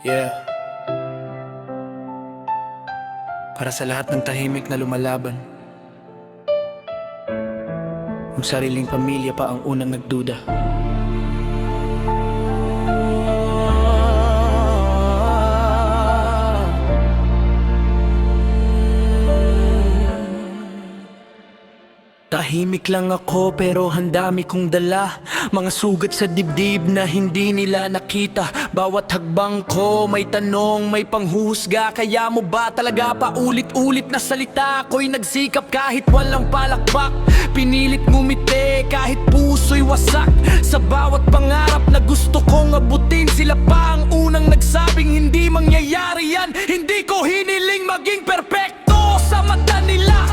Yeah. Para sa lahat ng tahimik na lumalaban, ang sariling pamilya pa ang unang nagduda. Tahimik lang ako pero handami kong dala mga sugat sa dibdib na hindi nila nakita. Bawat hagbang ko may tanong, may panghuhusga. Kaya mo ba talaga paulit-ulit na salita? Ako'y nagsikap kahit walang palakpak, pinilit ngumiti kahit puso'y wasak. Sa bawat pangarap na gusto kong abutin, sila pa ang unang nagsabing hindi mangyayari yan. Hindi ko hiniling maging perpekto sa mata nila.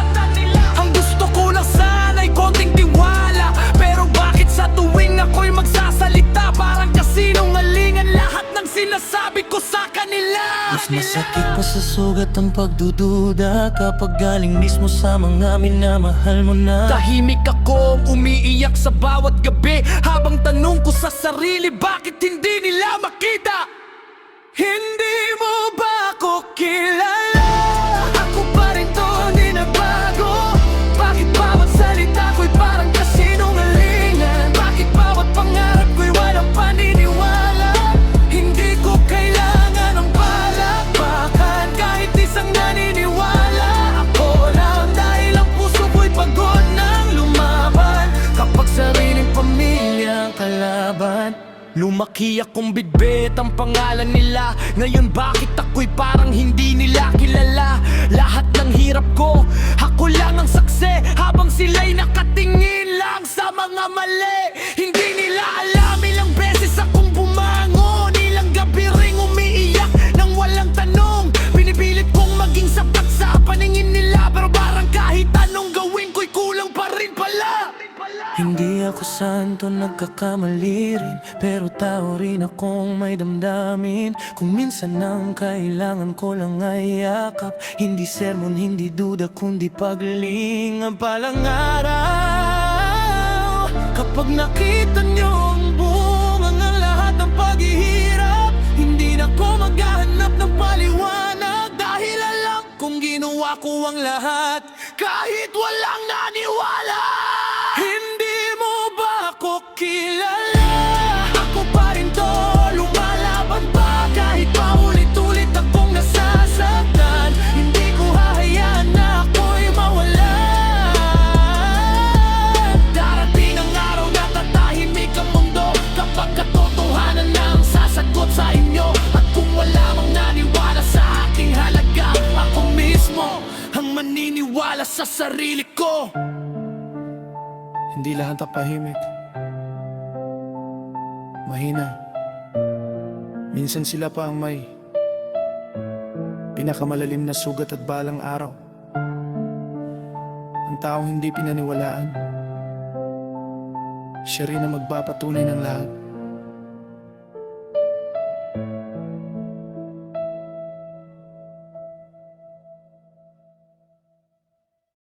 Ang gusto ko lang sana'y konting tiwala, pero bakit sa tuwing ako'y magsasalita parang kasinungalingan lahat ng sinasabi ko sa kanila? Mas masakit pa sa sugat ang pagdududa kapag galing mismo sa mga minamahal mo na. Tahimik ako, umiiyak sa bawat gabi, habang tanong ko sa sarili, bakit hindi nila makita? Hindi mo ba ako kilala? Ako pa rin to, di nagbago. Bakit bawat salita ko'y parang kasinungalingan? Bakit bawat pangarap ko'y walang paniniwala? Hindi ko kailangan ng palakpakan, kahit isang naniniwala. Ako lang dahil ang puso ko'y pagod ng lumaban kapag sariling pamilya ang kalaban. Lumaki akong bitbit ang pangalan nila, ngayon bakit ako'y parang hindi nila kilala? Lahat ng hirap ko, ako lang ang saksi, habang sila'y nakatingin lang sa mga mali. Hindi nila alam ilang beses akong bumangon, ilang gabi ring umiiyak nang walang tanong. Pinipilit kong maging sapat sa paningin nila, pero parang kahit anong gawin ko'y kulang pa rin pala. Hindi ako santo, nagkakamali rin, pero tao rin akong may damdamin. Kung minsan ang kailangan ko lang ay yakap, hindi sermon, hindi duda, kundi paglinga palang araw. Kapag nakita niyo ang bunga ng lahat ng paghihirap, hindi na ko maghahanap ng paliwanag, dahil alam kung ginawa ko ang lahat kahit walang naniwala. Hindi mo ba ako kilala? Ako pa rin to, lumalaban pa kahit paulit-ulit akong nasasaktan. Hindi ko hahayaan na ako'y mawalan. Darating ang araw na tatahimik ang mundo kapag katotohanan na ang sasagot sa inyo. At kung wala mang naniwala sa aking halaga, ako mismo ang maniniwala sa sarili ko. Hindi lahat ang tahimik, mahina. Minsan sila pa ang may pinakamalalim na sugat at balang araw. Ang taong hindi pinaniwalaan, siya rin ang magpapatunay ng lahat.